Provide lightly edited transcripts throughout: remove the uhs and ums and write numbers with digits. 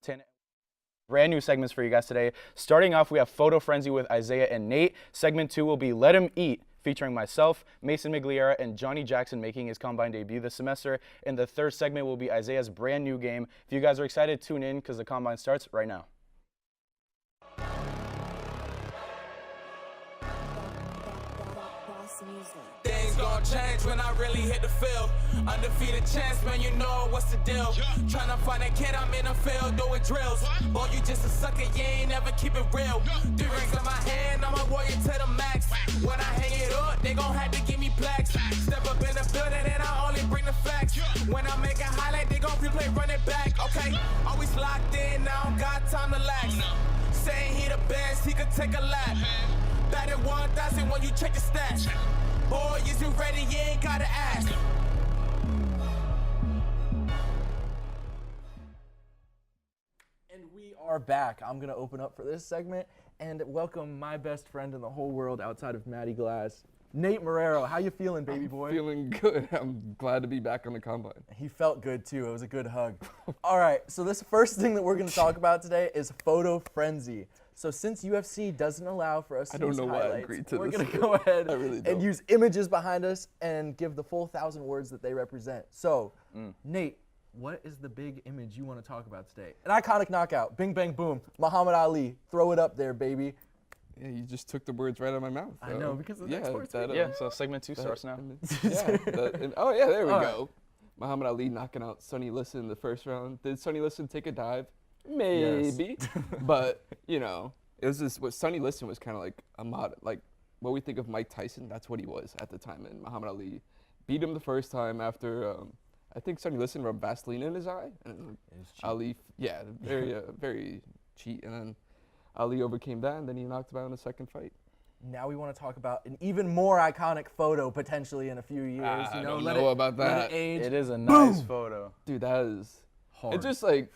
10 brand new segments for you guys today. Starting off, we have Photo Frenzy with Isaiah and Nate. Segment 2 will be Let 'Em Eat, featuring myself, Mason Migliara, and Johnny Jackson making his combine debut this semester. And the third segment will be Isaiah's brand new game. If you guys are excited, tune in because the combine starts right now. Things gon' change when I really hit the field. Undefeated champs, man, you know what's the deal. Tryna find a kid, I'm in the field doing drills. Boy, you just a sucker, you ain't never keep it real. 3 rings in my hand, I'm a warrior to the max. When I hang it up, they gon' have to give me plaques. Step up in the building and I only bring the facts. When I make a highlight, they gon' replay, run it back. Okay, always locked in, I don't got time to lax. Saying he the best, he could take a lap. Batted 1,000 when you check the stats. Boy, is you ready? You ain't gotta ask. And we are back. I'm gonna open up for this segment and welcome my best friend in the whole world outside of Matty Glass, Nate Marrero. How you feeling, baby boy? Feeling good. I'm glad to be back on the combine. He felt good too. It was a good hug. All right, so this first thing that we're gonna talk about today is Photo Frenzy. So since UFC doesn't allow for us to use highlights, we're going to go ahead and use images behind us and give the full 1,000 words that they represent. So, Nate, what is the big image you want to talk about today? An iconic knockout. Bing, bang, boom. Muhammad Ali. Throw it up there, baby. Yeah, you just took the words right out of my mouth. I know, because of the sports. Yeah, so segment 2 starts now. Oh, yeah, there we go. Muhammad Ali knocking out Sonny Liston in the first round. Did Sonny Liston take a dive? Maybe. Yes. But, you know, it was just what Sonny Liston was kind of like a mod, like what we think of Mike Tyson. That's what he was at the time. And Muhammad Ali beat him the first time after, I think Sonny Liston rubbed Vaseline in his eye. And Ali, very cheat. And then Ali overcame that, and then he knocked him out in the second fight. Now we want to talk about an even more iconic photo potentially in a few years. I don't know about that. Let it age. It is a nice photo. Dude, that is hard. It's just like,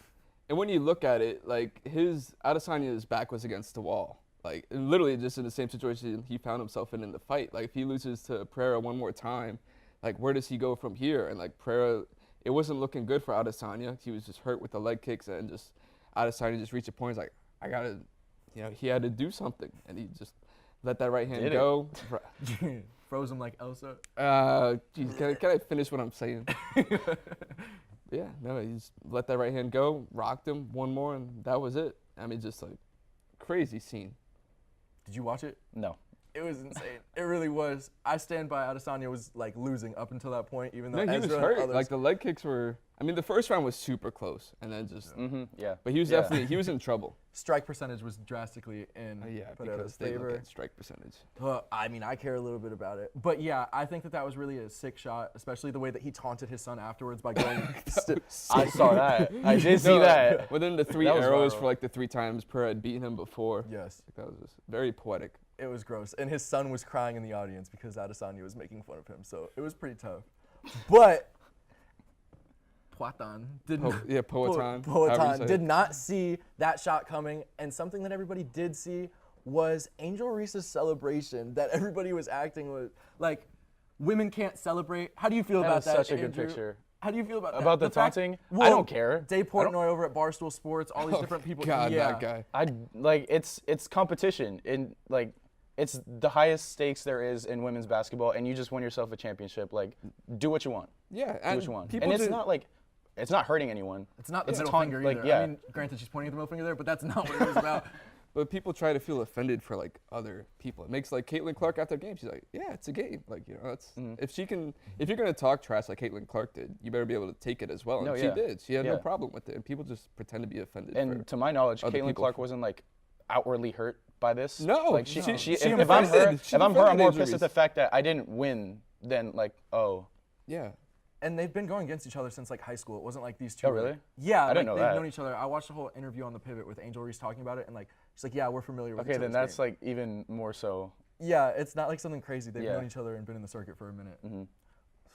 and when you look at it, like Adesanya's back was against the wall. Like literally just in the same situation he found himself in the fight. Like if he loses to Pereira one more time, like where does he go from here? And like Pereira, it wasn't looking good for Adesanya. He was just hurt with the leg kicks, and just Adesanya just reached a point. He's like, I gotta, he had to do something, and he just let that right hand go. Froze him like Elsa. Geez, can I finish what I'm saying? Yeah, no, he just let that right hand go, rocked him one more, and that was it. I mean, just like crazy scene. Did you watch it? No. It was insane. It really was. I stand by Adesanya was like losing up until that point, even though No, he Ezra was hurt. and others. Like the leg kicks were. I mean, the first round was super close, and then just. Yeah. But he was definitely he was in trouble. Strike percentage was drastically in Because they look favor. at strike percentage. I mean, I care a little bit about it, but yeah, I think that was really a sick shot, especially the way that he taunted his son afterwards by going. I saw that. I did see that. Within the 3 That was arrows viral. for like the 3 times Pereira had beaten him before. Yes. That was just very poetic. It was gross, and his son was crying in the audience because Adesanya was making fun of him, so it was pretty tough. But Poatan didn't. Poatan did not see that shot coming, and something that everybody did see was Angel Reese's celebration that everybody was acting with. Like, women can't celebrate. How do you feel about that? Such a good Andrew? picture. How do you feel about that? About the taunting? I don't care. Dave Portnoy over at Barstool Sports, all these different people. God, yeah. that guy. It's competition, and like it's the highest stakes there is in women's basketball, and you just win yourself a championship. Like, do what you want. Yeah, Do what you want. And it's not like, it's not hurting anyone. It's not the It's middle taunt- finger like, either. yeah. I mean, granted, she's pointing at the middle finger there, but that's not what it was about. But people try to feel offended for like other people. It makes like Caitlin Clark after a game. She's like, yeah, it's a game. Like, that's if you're gonna talk trash like Caitlin Clark did, you better be able to take it as well. And she did. She had no problem with it. And people just pretend to be offended. And to my knowledge, Caitlin Clark wasn't like outwardly hurt by this. No, like she if I'm her, I'm more pissed at the fact that I didn't win than like, oh. Yeah. And they've been going against each other since like high school. It wasn't like these two. Oh, really? Yeah, I didn't know they've that. known each other. I watched the whole interview on the Pivot with Angel Reese talking about it, and like she's like, yeah, we're familiar with each Okay, then other's that's game. like even more so. Yeah, it's not like something crazy. They've Yeah. known each other and been in the circuit for a minute.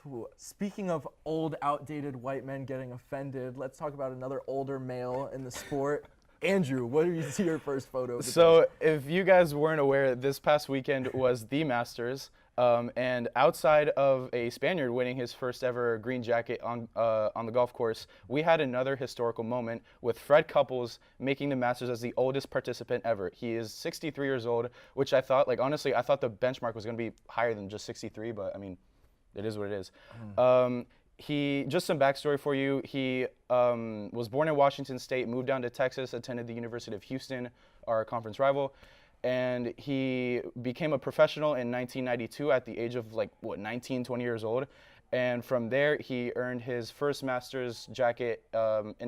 So, speaking of old, outdated white men getting offended, let's talk about another older male in the sport. Andrew, what do you see your first photo of? So if you guys weren't aware, this past weekend was the Masters. And outside of a Spaniard winning his first ever green jacket on the golf course, we had another historical moment with Fred Couples making the Masters as the oldest participant ever. He is 63 years old, which I thought, like, honestly, I thought the benchmark was going to be higher than just 63, but I mean, it is what it is. Just some backstory for you. He was born in Washington State, moved down to Texas, attended the University of Houston, our conference rival. And he became a professional in 1992 at the age of 19, 20 years old. And from there, he earned his first Masters jacket in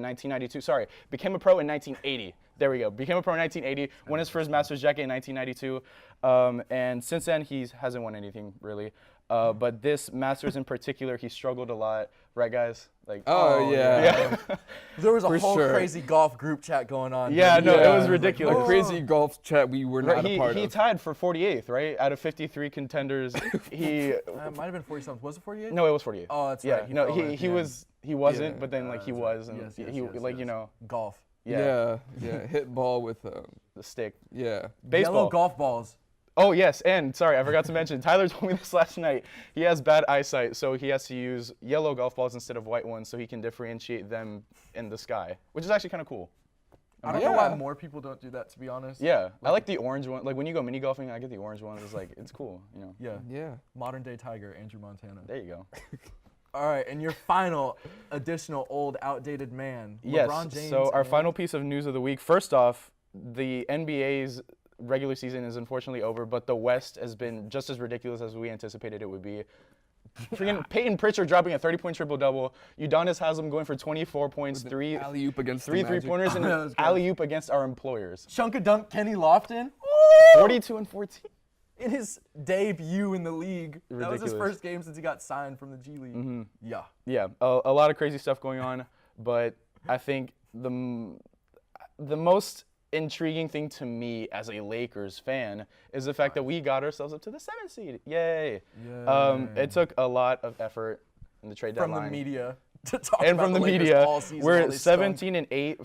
1992. Sorry, became a pro in 1980. There we go. Became a pro in 1980, won his first Masters jacket in 1992. And since then, he hasn't won anything, really. But this Masters in particular, he struggled a lot. Right, guys? Yeah. There was a For whole sure. crazy golf group chat going on. Yeah, dude. no, it was ridiculous. A crazy golf chat we were not He a part of. tied for 48th, right? Out of 53 contenders, he. Might have been 47. Was it 48? No, it was 48. Oh, that's yeah, right. no, fell at he the was he wasn't, Yeah. but then he was, and Yes, he yes, you know, golf. yeah, Hit ball with the stick. yeah. Baseball. Yellow golf balls. Oh yes, and sorry, I forgot to mention. Tyler told me this last night. He has bad eyesight, so he has to use yellow golf balls instead of white ones, so he can differentiate them in the sky, which is actually kind of cool. I don't know why Yeah. more people don't do that, to be honest. Yeah, I like the orange one. Like when you go mini golfing, I get the orange ones. It's it's cool, you know. Yeah. Yeah. Modern day Tiger, Andrew Montana. There you go. All right, and your final additional old outdated man. Yes. LeBron James. So our and- final piece of news of the week. First off, the NBA's regular season is unfortunately over, but the West has been just as ridiculous as we anticipated it would be. Freaking Peyton Pritchard dropping a 30-point triple-double. Udonis Haslem going for 24 points, three Alley-oop against three the Magic. three-pointers, and That an was good. alley-oop against our employers. Chunk-a-dunk Kenny Lofton. 42 and 14. In his debut in the league. That was his Ridiculous. first game since he got signed from the G League. Yeah. Yeah, a lot of crazy stuff going on, but I think the most intriguing thing to me as a Lakers fan is the fact that we got ourselves up to the 7th seed. Yay! It took a lot of effort in the trade From deadline. the media to talk And about from the Lakers media, all season, we're while they stunk. 17 and 8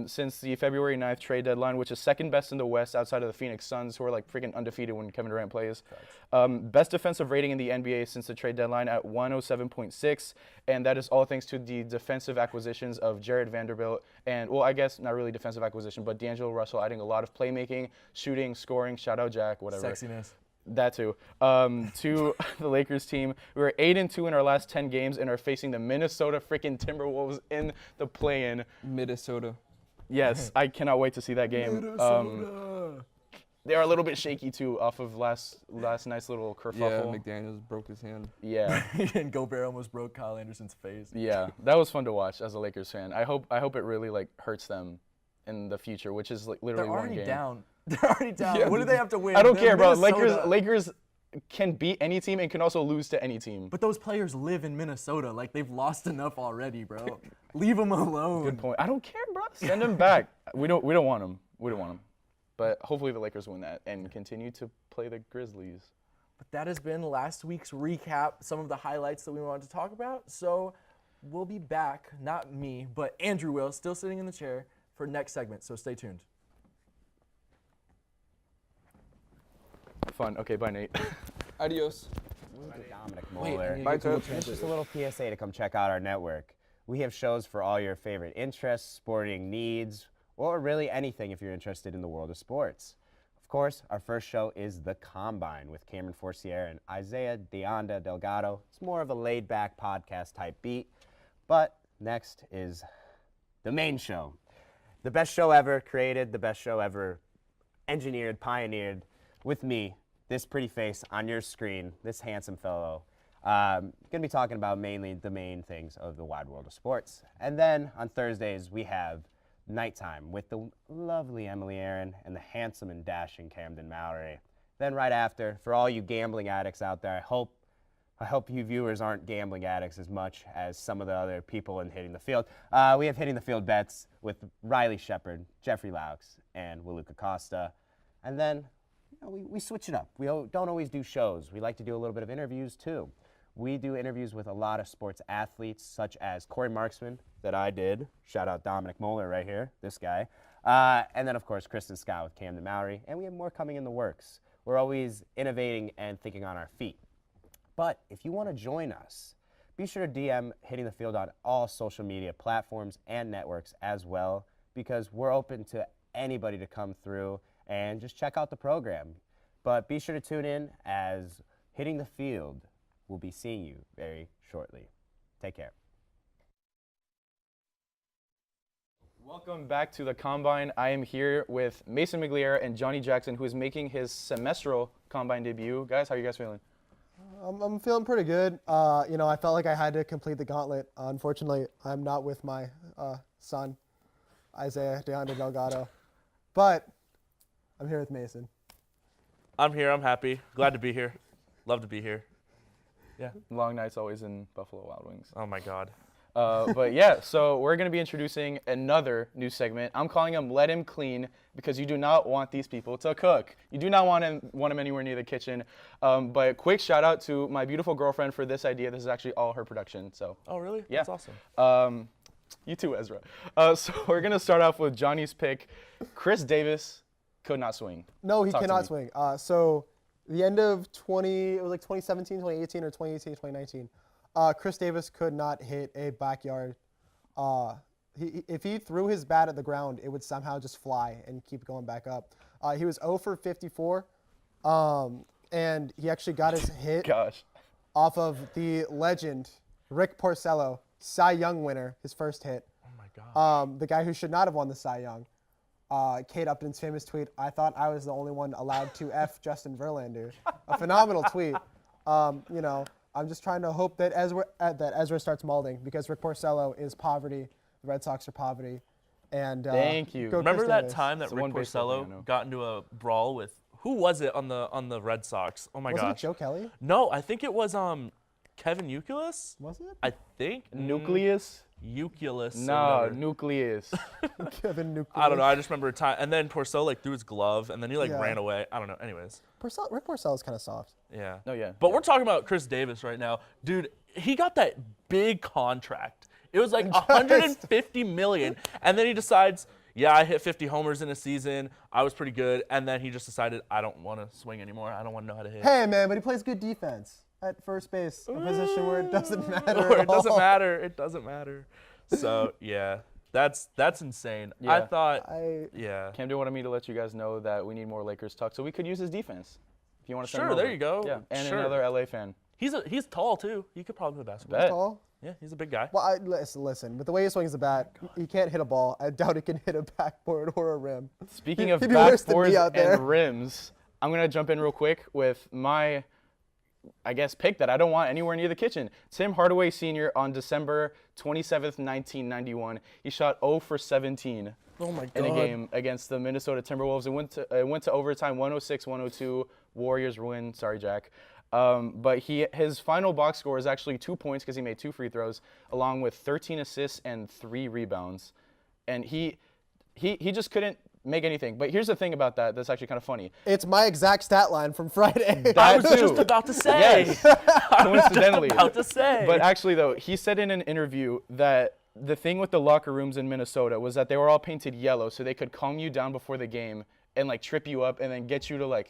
since the February 9th trade deadline, which is second best in the West outside of the Phoenix Suns, who are freaking undefeated when Kevin Durant plays. Best defensive rating in the NBA since the trade deadline at 107.6, and that is all thanks to the defensive acquisitions of Jared Vanderbilt and, well, I guess not really defensive acquisition, but D'Angelo Russell adding a lot of playmaking, shooting, scoring, shout out Jack, whatever. Sexiness. That too. To the Lakers team, we were 8-2 in our last 10 games and are facing the Minnesota freaking Timberwolves in the play-in. Minnesota. Yes, I cannot wait to see that game. They are a little bit shaky too, off of last night's little Yeah, kerfuffle. McDaniels broke his hand. Yeah, And Gobert almost broke Kyle Anderson's face. yeah, that was fun to watch as a Lakers fan. I hope it really hurts them in the future, which is literally They're one already game. down. They're already down. Yeah, What do they have to win? I don't They're care, bro. Minnesota. Lakers can beat any team and can also lose to any team. But those players live in Minnesota. Like, they've lost enough already, bro. Leave them alone. Good point. I don't care, bro. Send them back. We don't want them. We don't want them. But hopefully the Lakers win that and continue to play the Grizzlies. But that has been last week's recap, some of the highlights that we wanted to talk about. So we'll be back, not me, but Andrew will, still sitting in the chair for next segment. So stay tuned. Fun. Okay, bye, Nate. Adios. Dominic Wait, Moeller. I need to Bye, get to the Coach. It's just a little PSA to come check out our network. We have shows for all your favorite interests, sporting needs, or really anything if you're interested in the world of sports. Of course, our first show is The Combine with Cameron Forcier and Isaiah DeAnda Delgado. It's more of a laid-back podcast type beat. But next is the main show. The best show ever created, the best show ever engineered, pioneered with me, this pretty face on your screen, this handsome fellow. Going to be talking about mainly the main things of the wide world of sports. And then on Thursdays, we have Nighttime with the lovely Emily Aaron and the handsome and dashing Camden Mallory. Then right after, for all you gambling addicts out there, I hope you viewers aren't gambling addicts as much as some of the other people in Hitting the Field. We have Hitting the Field bets with Riley Shepard, Jeffrey Laux, and Waluka Costa. And then we switch it up. We don't always do shows. We like to do a little bit of interviews too. We do interviews with a lot of sports athletes, such as Corey Marksman, that I did. Shout out Dominic Moeller right here, this guy. And then, of course, Kristen Scott with Camden Mowry. And we have more coming in the works. We're always innovating and thinking on our feet. But if you want to join us, be sure to DM Hitting the Field on all social media platforms and networks as well, because we're open to anybody to come through and just check out the program. But be sure to tune in, as Hitting the Field will be seeing you very shortly. Take care. Welcome back to the Combine. I am here with Mason Migliara and Johnny Jackson, who is making his semestral Combine debut. Guys, how are you guys feeling? I'm feeling pretty good. I felt like I had to complete the gauntlet. Unfortunately, I'm not with my son, Isaiah DeAnda Delgado, but I'm here with Mason. I'm here. I'm happy. Glad to be here. Love to be here. Yeah. Long nights always in Buffalo Wild Wings. Oh, my God. But yeah, so we're going to be introducing another new segment. I'm calling them Let Him Clean, because you do not want these people to cook. You do not want them anywhere near the kitchen. But quick shout out to my beautiful girlfriend for this idea. This is actually all her production. So. Oh, really? Yeah. That's awesome. You too, Ezra. So we're going to start off with Johnny's pick. Chris Davis could not swing. No, he Talk to cannot me. swing. So the end of it was like 2017, 2018, or 2018, 2019. Chris Davis could not hit a backyard. If he threw his bat at the ground, it would somehow just fly and keep going back up. He was 0 for 54, and he actually got his hit Gosh. off of the legend, Rick Porcello, Cy Young winner, his first hit. Oh, my God. The guy who should not have won the Cy Young. Kate Upton's famous tweet, "I thought I was the only one allowed to F Justin Verlander." A phenomenal tweet. I'm just trying to hope that Ezra starts molding, because Rick Porcello is poverty. The Red Sox are poverty. And Thank you. go Remember Chris that Davis. time that It's the Rick one baseball thing I know. Porcello got into a brawl with, who was it on the Red Sox? Oh, my Wasn't gosh. it Joe Kelly? No, I think it was Kevin Youkilis. Was it? I think. Nucleus? Youkilis. or No, whatever. nucleus. Kevin Nucleus. I don't know. I just remember a time. And then Porcello threw his glove, and then he Yeah. ran away. I don't know. Anyways. Rick Porcello is kind of soft. Yeah. No, yeah. But we're talking about Chris Davis right now. Dude, he got that big contract. It was like $150 million. And then he decides, yeah, I hit 50 homers in a season. I was pretty good. And then he just decided, I don't want to swing anymore. I don't want to know how to hit. Hey, man, but he plays good defense at first base, a position where it doesn't matter Or at it doesn't all. matter. It doesn't matter. So, yeah, that's insane. Yeah. I thought, I yeah. Camden wanted me to let you guys know that we need more Lakers talk, so we could use his defense. If you want to send Sure, him there over. you go. Yeah, and Sure. another LA fan. He's tall, too. He could probably play basketball. Bet. tall. Yeah, he's a big guy. Well, listen. With the way he swings the bat, he can't hit a ball. I doubt he can hit a backboard or a rim. Speaking of He'd be worse than me backboards out there. and rims, I'm going to jump in real quick with my, pick that I don't want anywhere near the kitchen. Tim Hardaway Sr. on December 27th, 1991. He shot 0 for 17 Oh, my God. in a game against the Minnesota Timberwolves. It went to overtime, 106-102. Warriors win. Sorry, Jack. But his final box score is actually 2 points, because he made 2 free throws, along with 13 assists and 3 rebounds. And he just couldn't make anything. But here's the thing about that's actually kind of funny. It's my exact stat line from Friday. I was That just too. about to say. Yes, coincidentally. About to say. But actually, though, he said in an interview that the thing with the locker rooms in Minnesota was that they were all painted yellow, so they could calm you down before the game and trip you up and then get you to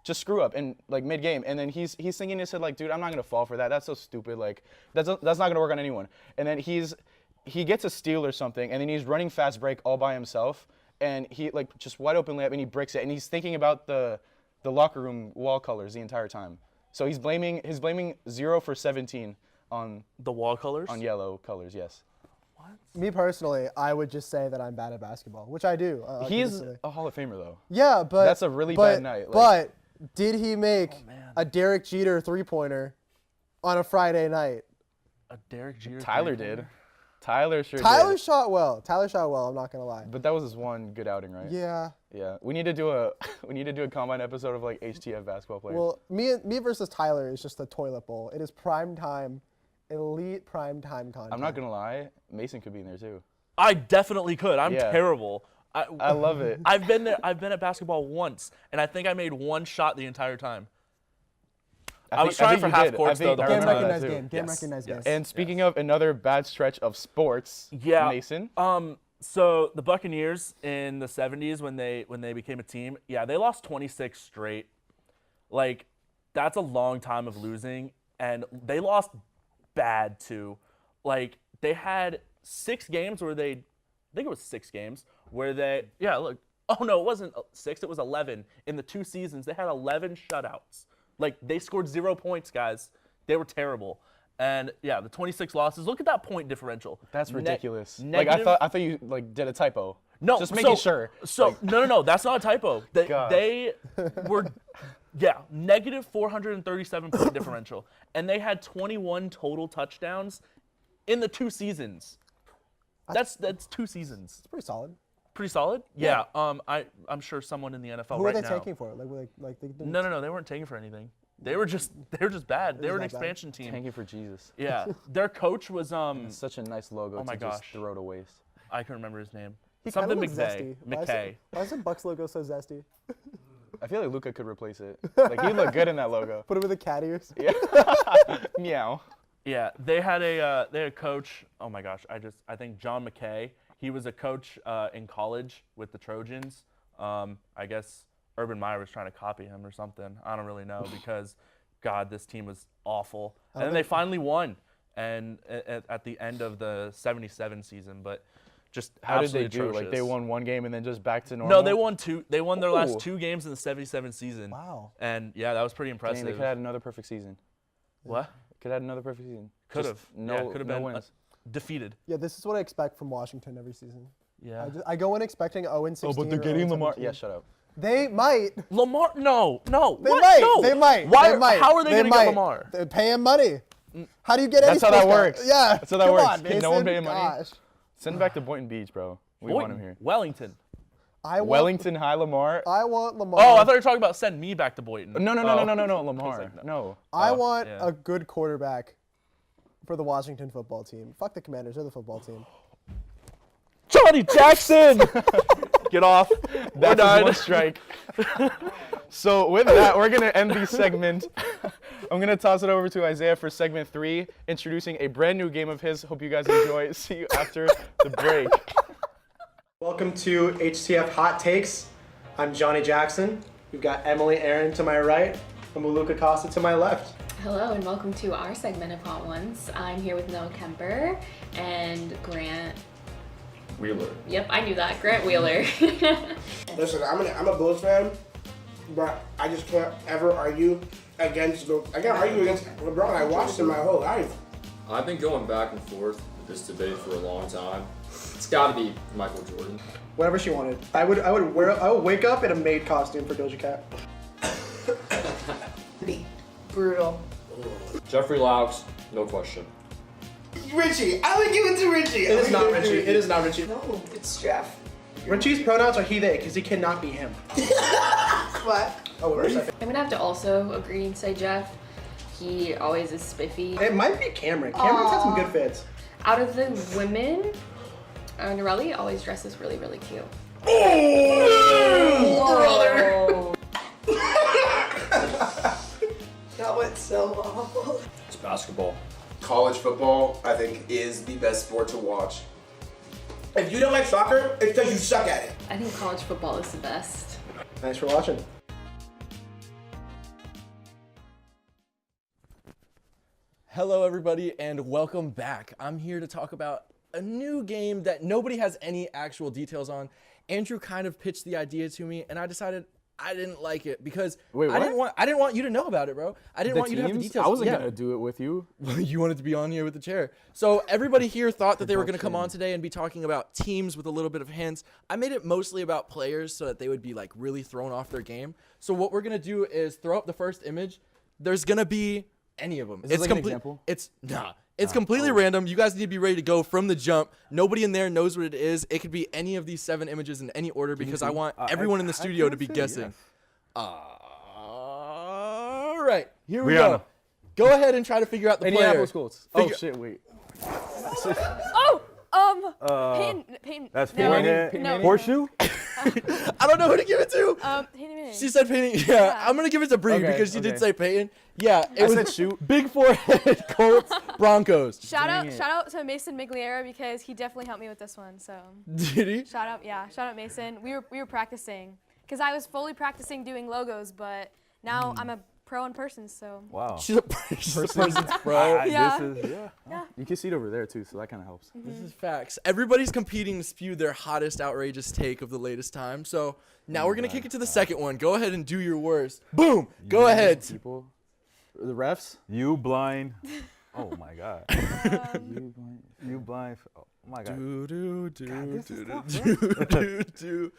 just screw up in mid-game. And then he's thinking, he said, dude, I'm not gonna fall for that. That's so stupid. That's not gonna work on anyone. And then he gets a steal or something, and then he's running fast break all by himself, and he just wide open layup, and he bricks it, and he's thinking about the locker room wall colors the entire time. So he's blaming 0 for 17 on The wall colors? on yellow colors. Yes. Me personally, I would just say that I'm bad at basketball, which I do. He's consistently. a Hall of Famer though. Yeah, but That's a really bad night, But did he make a Derek Jeter three-pointer on a Friday night? A Derek Jeter. Tyler did. Tyler sure Tyler did. shot well. I'm not gonna lie. But that was his one good outing, right? Yeah. Yeah. We need to do a combine episode of HTF basketball players. Well, me versus Tyler is just a toilet bowl. It is prime time, elite prime time content. I'm not gonna lie, Mason could be in there too. I definitely could. I'm Yeah. terrible. I love it. I've been there. I've been at basketball once, and I think I made one shot the entire time. I was trying for think you half did. courts, I think though, the I Game whole remember time. that recognized too. game. Game Yes, recognized yes. game. And speaking of another bad stretch of sports, Yeah. Mason. So the Buccaneers in the 70s when they became a team, yeah, they lost 26 straight. Like, that's a long time of losing, and they lost bad too. Like, they had 6 games where I think it was 6 games where oh no, it wasn't 6, it was 11. In the 2 seasons, they had 11 shutouts. Like, they scored 0 points, guys. They were terrible. And yeah, the 26 losses. Look at that point differential. That's ridiculous. Negative, I thought you did a typo. No, just making sure. So no, that's not a typo. They were, negative 437 point differential, and they had 21 total touchdowns in the 2 seasons. That's 2 seasons. It's pretty solid. Pretty solid. Yeah. I'm sure someone in the NFL Who right are now. they taking for? Like they didn't. No, they weren't taking for anything. They were just bad. They were an expansion team. Thank you for Jesus. Yeah. Their coach was Such a nice logo oh my to just gosh. throw to waste. I can remember his name. He Something kinda looks zesty. McKay. Why is the Bucks logo so zesty? I feel like Luka could replace it. Like, he'd look good in that logo. Put it with the cat ears. Yeah. Meow. Yeah, they had a coach. Oh my gosh, I think John McKay. He was a coach in college with the Trojans. I guess Urban Meyer was trying to copy him or something. I don't really know because, God, this team was awful. And then they finally won, and at the end of the '77 season, but just How did they absolutely do? Like, they atrocious. won 1 game and then just back to normal? No, they won 2. They won their last Ooh. 2 games in the '77 season. Wow. And yeah, that was pretty Dang, impressive. they could have had another perfect season. What? Could have had another perfect season. Could Just have. No, Yeah, could have no been wins. defeated. Yeah, this is what I expect from Washington every season. Yeah. I go in expecting 0-16. Oh, but they're or getting 0-17. Lamar. Yeah, shut up. They might. Lamar? No. They What? might. No. They might. Why? They might. How are they going to might. get Lamar? They pay him money. How do you get any That's how that sports guy? works. Yeah. That's how that Come works. on, Can no one Mason. pay him money? Gosh. Send him back to Boynton Beach, bro. We want him here. Wellington. I want, Wellington High Lamar. I want Lamar. Oh, I thought you were talking about send me back to Boynton. No, Oh. Lamar. like, No. I want yeah. a good quarterback for the Washington football team. Fuck the Commanders. They're the football team. Johnny Jackson! Get off. That's done. one strike. So with that, we're going to end the segment. I'm going to toss it over to Isaiah for segment 3, introducing a brand new game of his. Hope you guys enjoy. See you after the break. Welcome to HTF Hot Takes. I'm Johnny Jackson. We've got Emily Aaron to my right and Maluka Costa to my left. Hello and welcome to our segment of Hot Ones. I'm here with Noah Kemper and Grant Wheeler. Yep, I knew that. Grant Wheeler. Listen, I'm a Bulls fan, but I just can't ever argue against LeBron. I watched him my whole life. I've been going back and forth with this debate for a long time. It's got to be Michael Jordan. Whatever she wanted. I would wake up in a maid costume for Doja Cat. Brutal. Jeffrey Laux, no question. Richie, I would give it to Richie. It is not Richie. It is not Richie. No, it's Jeff. Richie's pronouns are he, they, because he cannot be him. What? Oh, where's that? I'm gonna have to also agree and say Jeff. He always is spiffy. It might be Cameron. Cameron's had some good fits. Out of the women, Norelli always dresses really, really cute. Oh, that went so awful. It's basketball. College football, I think, is the best sport to watch. If you don't like soccer, it's because you suck at it. I think college football is the best. Thanks for watching. Hello, everybody, and welcome back. I'm here to talk about a new game that nobody has any actual details on. Andrew kind of pitched the idea to me, and I decided I didn't like it because Wait, I what? didn't want you to know about it, bro. I didn't want you to have the details. I wasn't Yeah. going to do it with you. You wanted to be on here with the chair. So everybody here thought that they were going to come on today and be talking about teams with a little bit of hints. I made it mostly about players so that they would be like really thrown off their game. So what we're going to do is throw up the first image. There's going to be any of them. Is this like an example? It's completely random. You guys need to be ready to go from the jump. Nobody in there knows what it is. It could be any of these 7 images in any order because I want everyone in the studio to be guessing. All right, here we go. Go ahead and try to figure out the player. Indianapolis Colts. Oh, shit, wait. Peyton. That's no, Peyton. no. Horseshoe? I don't know who to give it to. Peyton Manning. Peyton. She said Peyton. Yeah, I'm gonna give it to Bree because she did say Peyton. Yeah, it was said shoot. Big forehead, Colts, Broncos. Shout out to Mason Migliara because he definitely helped me with this one. So. Did he? Shout out Mason. We were practicing because I was fully practicing doing logos, but now I'm a pro in person. So. Wow. She's a person's pro. Yeah. You can see it over there too, so that kind of helps. This is facts. Everybody's competing to spew their hottest, outrageous take of the latest time. So now we're gonna kick it to the second one. Go ahead and do your worst. Boom. Go ahead. People, the refs. You blind. Oh my God. You blind. Oh my God. Do.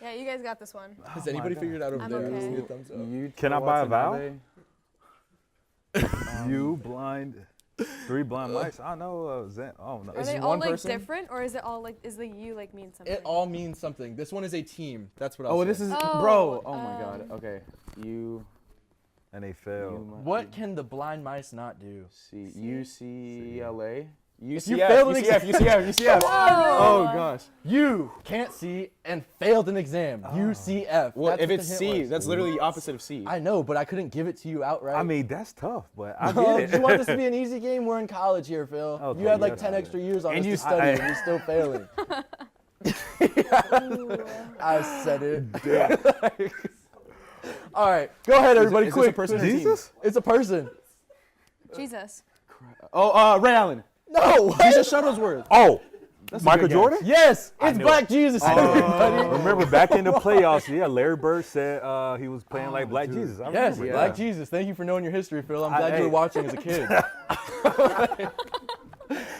Yeah, you guys got this one. Has anybody figured it out over I'm there? okay. Just need a thumbs up. Can I buy a vowel? You blind. 3 blind mice. I know. Oh no. Are they all like different, or is it all like is the you like mean something? It all means something. This one is a team. That's what I. Oh, this is bro. Oh my God. Okay. You. And they failed. What can the blind mice not do? UCLA. UCF. Oh gosh. You can't see and failed an exam. UCF. Well, That's if what it's the hint C, was. that's literally the opposite of C. I know, but I couldn't give it to you outright. I mean, that's tough, but I get it. You want this to be an easy game? We're in college here, Phil. Okay, you had like yes, 10 I extra years on And us you to study, and you're still failing. I said it. All right, go ahead, everybody, is quick. this a person or team? Jesus? It's a person. Jesus. Oh, Ray Allen. No, what? Jesus Shuttlesworth. Oh, That's a Michael good guess. Jordan? Yes, it's knew Black it. Jesus. Everybody. Remember back in the playoffs, Larry Bird said he was playing like Black Jesus. I Yes, remember Black that. Jesus. Thank you for knowing your history, Phil. I'm glad you were watching as a kid.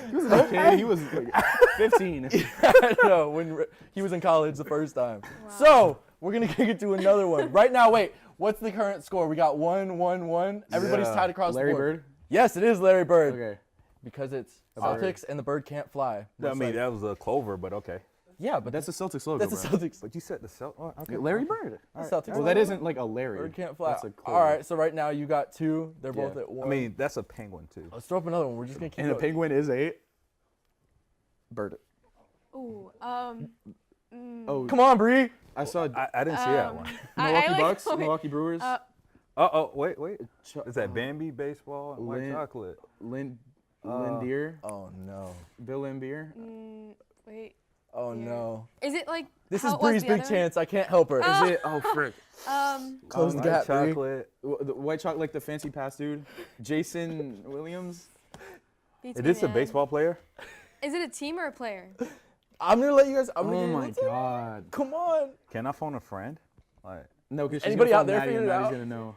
He was okay. He was like 15. I know, when he was in college the first time. Wow. So, we're going to kick it to another one. Right now, wait, what's the current score? We got 1-1-1. Everybody's tied across Larry the board. Bird? Yes, it is Larry Bird. Okay. Because it's Celtics and the bird can't fly. I mean, that was a clover, but okay. Yeah, but That's the Celtics logo. that's a bro. Celtics. But you said the Celtics. Oh, okay. Larry Bird. The Celtics Well, logo. that isn't like a Larry. Bird can't fly. That's a All right, so right now you got 2. They're both Yeah. at 1. I mean, that's a penguin, too. Let's throw up another one. We're just going to keep And a going. penguin is a bird. Ooh. Oh, Come on, Bree. I didn't see that one. Milwaukee Bucks, Milwaukee Brewers. Wait. Is that Bambi baseball and white Lin- chocolate? Lindier. Oh, no. Bill Lambier. Wait. Oh, no. Is it like? This how is it was Bree's the big other chance. I can't help her. Is it? Oh, frick. Close the White gap, Bree. chocolate. The white chocolate, like the fancy pass dude. Jason Williams. Beats Is me, this a man. baseball player? Is it a team or a player? I'm going to let you guys. I'm Oh gonna my God. Come on. Can I phone a friend? Like, No, because Anybody out there Maddie, figured and it Maddie's out? gonna know.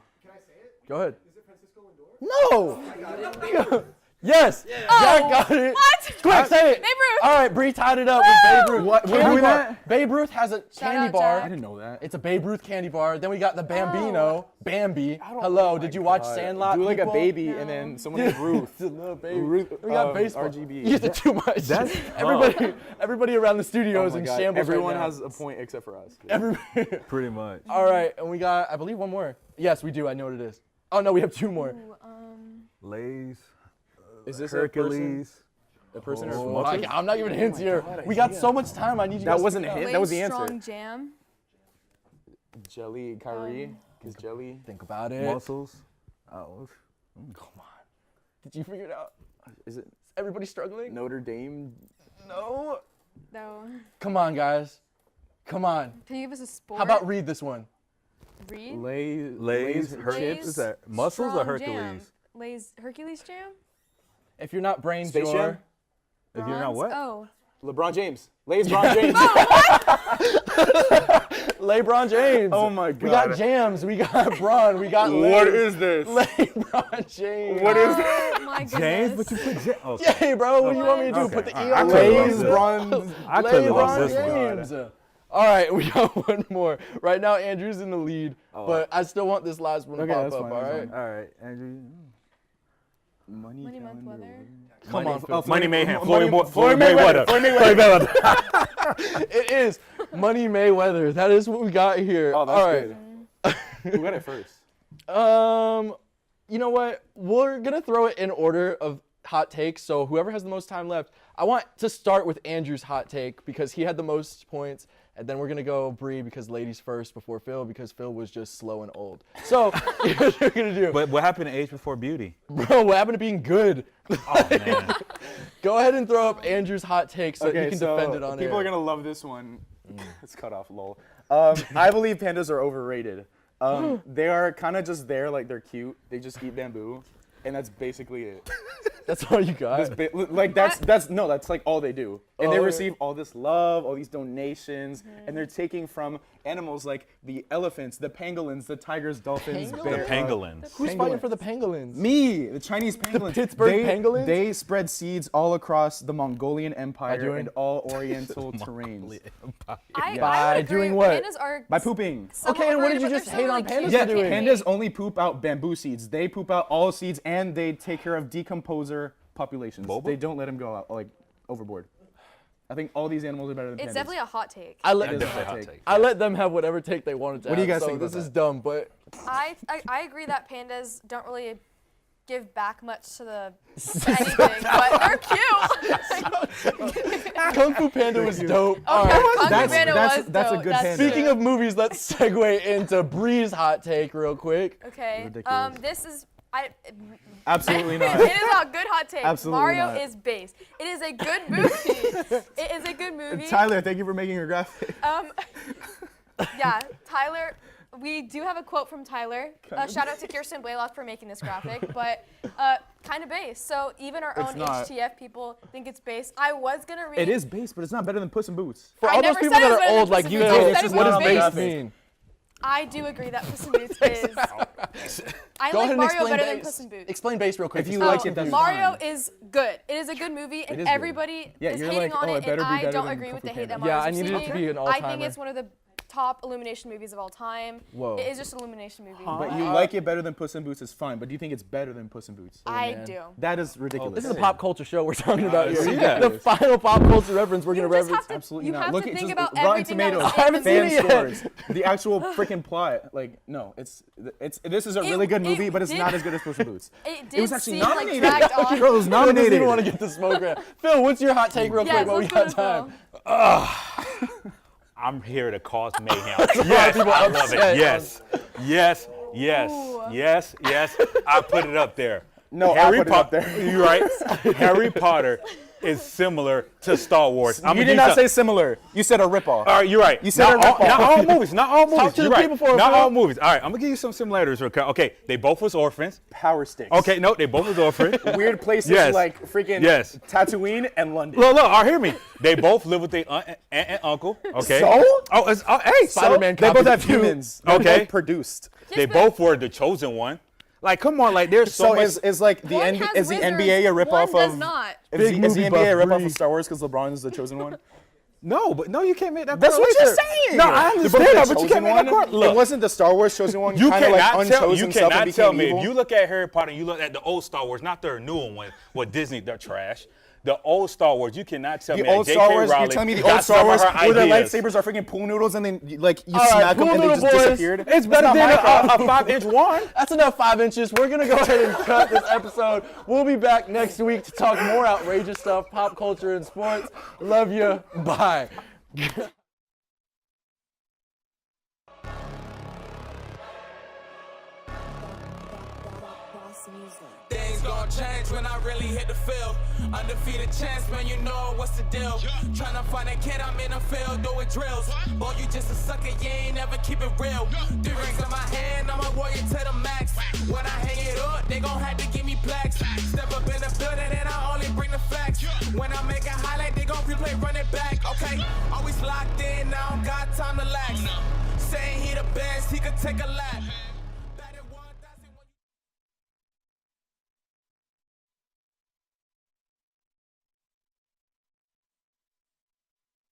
Go ahead. Is it Francisco Lindor? No. Yes. Jack got it. What? Quick, say it. Babe Ruth. All right, Bree tied it up with Babe Ruth. What? We're Candy doing bar. that? Babe Ruth has a candy out, bar. I didn't know that. It's a Babe Ruth candy bar. Then we got the Bambino, Bambi. Oh Hello, did you watch Sandlot? Do like a people? baby and then someone named Ruth. It's a little baby. Ruth, We got baseball. RGB. You did too much. That's everybody around the studio Oh is my in God. shambles. Everyone right now. has a point except for us. pretty much. All right, and we got, I believe, one more. Yes, we do. I know what it is. Oh no, we have 2 more. Lay's. Is this Hercules. a person or a Oh, Smuckers? I'm not giving hints here. We got so much time. I need you guys That to wasn't a figure it out. hint. That was the Lay's answer. Strong Jam. Jelly, Kyrie. Is jelly? Think about it. Muscles. Oh, Come on. Did you figure it out? Is it Is everybody struggling? Notre Dame? No. No. Come on, guys. Come on. Can you give us a sport? How about read this one? Read? Lay's. chips? Is that muscles or Strong Hercules? Jam. Lay's Hercules Jam? If you're not brain Space sure, Jam? If you're not Bronze? what? Oh. LeBron James. Lay's Bron James. LeBron James. Oh my God. We got Jams. We got Braun. We got What Lay's. is this? LeBron James. What is Oh my goodness. James, but you put James. Oh, Hey, bro. What do you want me to do? Okay. Put the All E right. on I could've Lay's lost Bron. I could have lost LeBron this one. James. All right, we got one more. Right now, Andrew's in the lead, but I still want this last one to Okay, pop that's up. fine, All that's right. fine. All right, Andrew. Money, Money Month calendar, Weather. Come on, Phil. Money Mayhem. Floyd Floyd Mayweather. Mayweather. It is Money Mayweather. That is what we got here. Oh, that's All right. good. Who got it first? You know what? We're gonna throw it in order of hot takes. So whoever has the most time left, I want to start with Andrew's hot take because he had the most points, And then we're going to go Bree because ladies first before Phil because Phil was just slow and old. So, here's what we're going to do. But what happened to age before beauty? Bro, what happened to being good? Oh, man. Go ahead and throw up Andrew's hot take so that you can defend it on people air. are gonna love this one. It's cut off, lol. I believe pandas are overrated. They are kind of just there, like they're cute. They just eat bamboo, and that's basically it. That's all you got? That's like all they do. And they Oh, receive all this love, all these donations, and they're taking from animals like the elephants, the pangolins, the tigers, dolphins, Pangolins? bears. The pangolins. Who's fighting for the pangolins? Me, the Chinese pangolins. Pittsburgh pangolins? They spread seeds all across the Mongolian Empire doing? and all Oriental terrains. I would agree. doing what? Pandas are By pooping. somewhat Okay, and what did you overrated, but just they're hate still on really pandas cute. for doing? Pandas only poop out bamboo seeds. They poop out all seeds, and they take care of decomposer populations. Boba? They don't let them go out like overboard. I think all these animals are better than pandas. It's definitely a hot take. I let, It is a hot take. I let them have whatever take they wanted to What do you have, guys so think about this is that? dumb, but I agree that pandas don't really give back much to the anything, but they're cute. Kung Fu Panda was dope. Okay, All right. Kung Fu Panda was that's a dope. good That's panda. Speaking of movies, let's segue into Bree's hot take real quick. Okay. Ridiculous. This is Absolutely not. It is a good hot take. Absolutely Mario not. is base. It is a good movie. It is a good movie. Tyler, thank you for making your graphic. Yeah, Tyler. We do have a quote from Tyler. Shout out to Kirsten Blaylock for making this graphic, but kind of base. So even our It's own not. HTF people think it's base. I was gonna read. It is base, but it's not better than Puss in Boots. For I all those never people said it that was are better old than like Puss you, in Boots. I Phil, said it was what does not base base. mean? I do agree that Puss in Boots is. I Go like ahead and Mario explain better than base. Puss in Boots. Explain base real quick. If you It's like not it, that's confusing. Mario fine. is good. It is a good movie, and is good. everybody Yeah, is you're hating like, on oh, it, it better and be I better don't than agree with Kung the Fu hate that Panda. Yeah, Mario's I needed it to receiving. be an I all-timer. think it's one of the top Illumination movies of all time. Whoa. It is just an Illumination movie. But you like it better than Puss in Boots is fine, but do you think it's better than Puss in Boots? I man. do. That is ridiculous. This is a pop culture show we're talking about here. yeah. The final pop culture reference we're You going to just reference. have to, Absolutely you not. have Look to at think just about Rotten everything that Tomatoes, was I haven't in the seen fan it movie. yet. scores, the actual freaking plot. Like, no, this is a really good movie, but it's not as good as Puss in Boots. It did It was actually seem like nominated. dragged on. Bro, it was Phil doesn't nominated. even want to get the smoke around. Phil, what's your hot take real Yes, quick while we let's got go to time? Phil. I'm here to cause mayhem. Yes, I love it. Yes, yes, yes, Ooh. yes, yes. I put it up there. No, I Harry put it up Potter. there. You're right. Harry Potter is similar to Star Wars. You did not say similar. You said a ripoff. All right, you're right. You said a ripoff. Not all movies. Not all movies. to You're the right. people for it, Not Phil. all movies. All right, I'm gonna give you some similarities. Okay, they both was orphans. Power sticks. Okay, no, they both was orphans. Weird places Yes. like freaking Yes. Tatooine and London. Look, all right, hear me. They both live with their aunt and uncle. Okay. So? Oh, hey, Spider-Man They both copy have too. humans. They're Okay. both produced. They both were the chosen one. Like, come on, like there's so So much. is like the One NBA, has is the wizards, NBA a ripoff one does of? not. Is Big the, is the movie NBA a buff ripoff Bree. of Star Wars because LeBron is the chosen one? No, but no, you can't make that. That's what you're correlation. saying. No, I They're both understand the that, but you chosen can't make that one. correlation. Look, It wasn't the Star Wars chosen one. you Kind of like cannot tell. unchosen You stuff and cannot became tell me evil. if you look at Harry Potter and you look at the old Star Wars, not the new one with Disney, they're trash. The old Star Wars, you cannot tell The me old that Star J.K. Wars, Rowling you're telling me the got old Star some of Wars her where their ideas. lightsabers are freaking pool noodles and then like you All right, smack them pool and they noodle just boys. disappeared? It's better than a 5-inch wand. That's enough 5 inches. We're going to go ahead and cut this episode. We'll be back next week to talk more outrageous stuff, pop culture and sports. Love you. Bye. Things gon' change when I really hit the field. Undefeated champs, man, you know what's the deal. Tryna find a kid, I'm in the field doing drills. Boy, you just a sucker, you ain't never keep it real. 3 rings in my hand, I'm a warrior to the max. When I hang it up, they gon' have to give me plaques. Step up in the building and I only bring the facts. When I make a highlight, they gon' replay, run it back. Okay, always locked in, now I don't got time to lax. Saying he the best, he could take a lap.